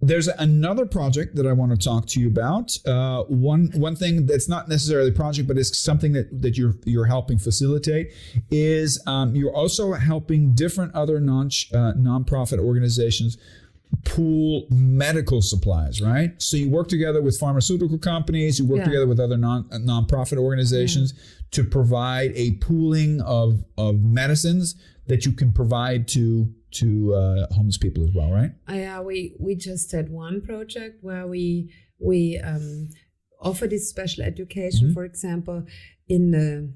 There's another project that I want to talk to you about. One thing that's not necessarily a project, but it's something that you're helping facilitate is you're also helping different other nonprofit organizations pool medical supplies, right? So you work together with pharmaceutical companies, you work together with other nonprofit organizations to provide a pooling of medicines that you can provide to homeless people as well, right? Yeah, we just had one project where we offer this special education, for example, in the,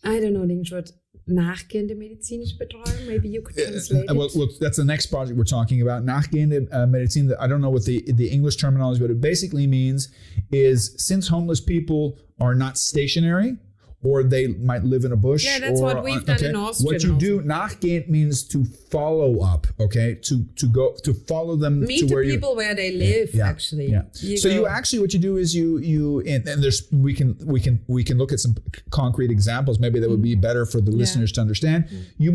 I don't know the English word, nachgehende medizinische Betreuung. Maybe you could translate it. Well, that's the next project we're talking about. Nachgehende Medizin. I don't know what the English terminology, but it basically means is since homeless people are not stationary, or they might live in a bush. Yeah, that's what we've done in Austria. What you do, nachgehend means to follow up, okay? To follow them to where people where they live, actually. Yeah. You actually, what you do is and there's we can look at some concrete examples. Maybe that would be better for the listeners to understand. You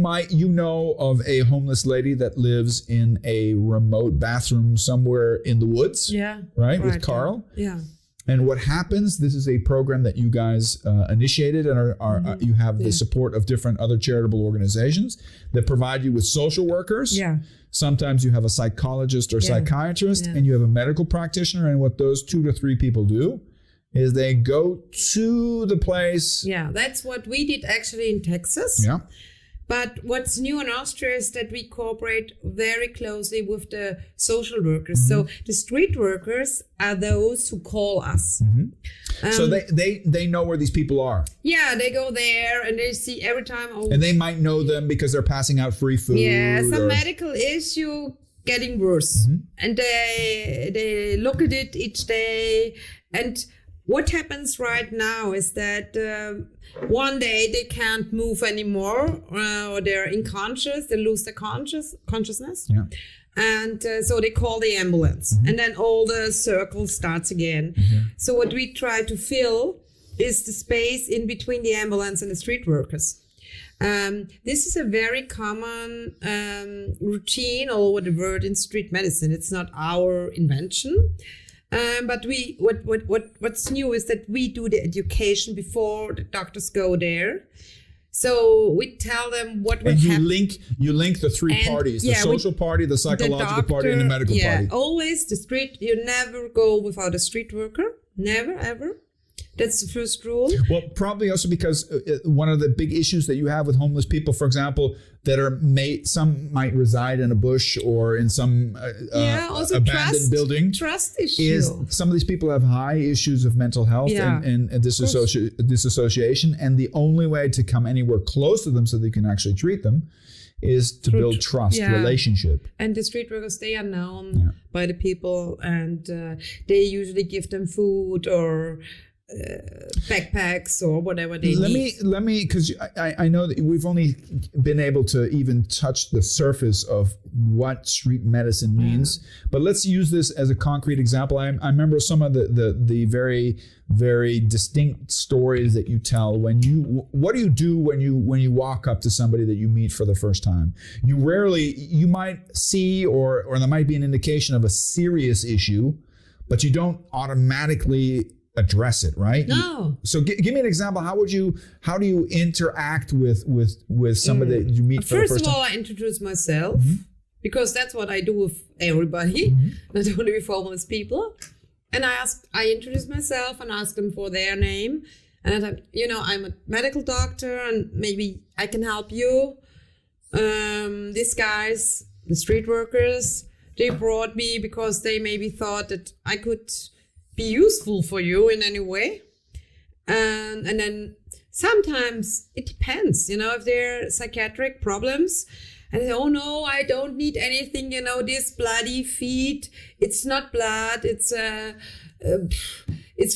know of a homeless lady that lives in a remote bathroom somewhere in the woods. Yeah. Right with Carl. Yeah. And what happens, this is a program that you guys initiated and you have the support of different other charitable organizations that provide you with social workers. Yeah. Sometimes you have a psychologist or psychiatrist and you have a medical practitioner. And what those 2 to 3 people do is they go to the place. Yeah, that's what we did actually in Texas. Yeah. But what's new in Austria is that we cooperate very closely with the social workers. So the street workers are those who call us. So they know where these people are. Yeah, they go there and they see every time. And they might know them because they're passing out free food. Yeah, some medical issue getting worse. And they look at it each day. And what happens right now is that one day they can't move anymore, or they're unconscious, they lose their consciousness. Yeah. And so they call the ambulance. And then all the circle starts again. So what we try to fill is the space in between the ambulance and the street workers. This is a very common routine all over the world in street medicine. It's not our invention. But what's new is that we do the education before the doctors go there. So we tell them what will happen. You link the three parties, the social party, the psychological party, and the medical party. Yeah, always the street. You never go without a street worker. Never, ever. That's the first rule. Well, probably also because one of the big issues that you have with homeless people, for example, that are some might reside in a bush or in some abandoned building. Trust issue. Is some of these people have high issues of mental health and disassociation, and the only way to come anywhere close to them so they can actually treat them is to build trust, relationship. And the street workers, they are known by the people, and they usually give them food or backpacks or whatever they need. Let me, because I know that we've only been able to even touch the surface of what street medicine means, but let's use this as a concrete example. I remember some of the very, very distinct stories that you tell what do you do when you walk up to somebody that you meet for the first time? You might see or there might be an indication of a serious issue, but you don't automatically address it, right? No. So give me an example. How do you interact with somebody that you meet for the first time? First of all, I introduce myself because that's what I do with everybody, not only with homeless people. And I introduce myself and ask them for their name. And I'm a medical doctor and maybe I can help you. These guys, the street workers, they brought me because they maybe thought that I could be useful for you in any way. And then sometimes it depends, if there are psychiatric problems and they say, oh no, I don't need anything, this bloody feet, it's not blood, it's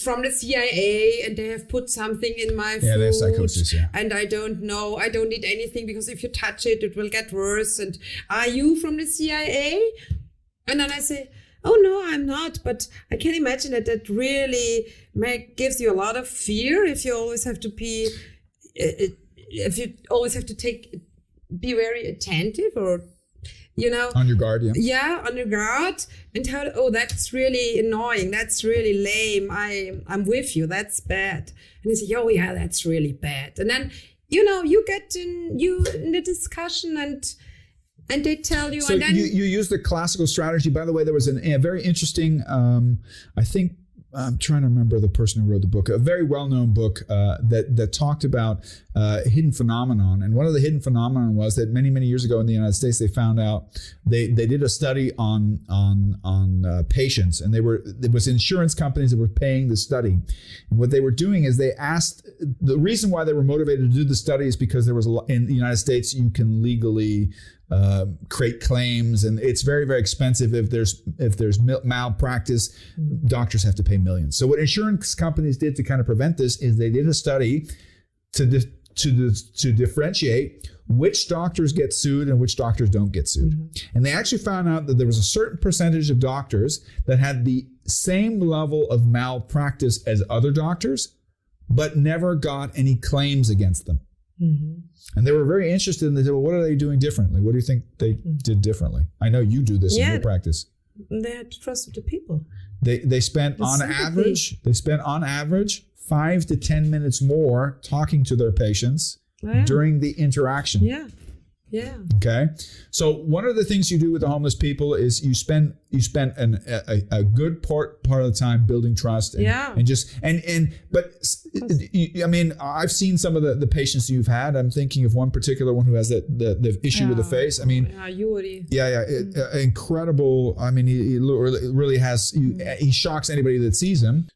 from the CIA and they have put something in my food. They have psychosis, and I don't know, I don't need anything because if you touch it, it will get worse. And are you from the CIA? And then I say, oh no, I'm not, but I can imagine that really gives you a lot of fear if you always have to be very attentive, or On your guard, yeah. Yeah, on your guard, and tell, oh, that's really annoying. That's really lame. I'm with you. That's bad. And they say, oh yeah, that's really bad. And then, you get in the discussion and they tell you. So and then you use the classical strategy. By the way, there was a very interesting, I think, I'm trying to remember the person who wrote the book, a very well-known book that talked about hidden phenomenon. And one of the hidden phenomenon was that many, many years ago in the United States, they found out they did a study on patients, and it was insurance companies that were paying the study. And what they were doing is they asked, the reason why they were motivated to do the study is because there was in the United States, you can legally create claims, and it's very, very expensive. If there's malpractice, doctors have to pay millions. So what insurance companies did to kind of prevent this is they did a study to differentiate which doctors get sued and which doctors don't get sued. Mm-hmm. And they actually found out that there was a certain percentage of doctors that had the same level of malpractice as other doctors, but never got any claims against them. Mm-hmm. And they were very interested in, they said, well, what are they doing differently? What do you think they did differently? I know you do this in your practice. They had to trust the people. They spent on average 5 to 10 minutes more talking to their patients during the interaction. Yeah. Yeah. Okay. So one of the things you do with the homeless people is you spend a good part of the time building trust I mean, I've seen some of the patients you've had. I'm thinking of one particular one who has the issue with the face. I mean, Yuri. Incredible. I mean, he really has. He shocks anybody that sees him.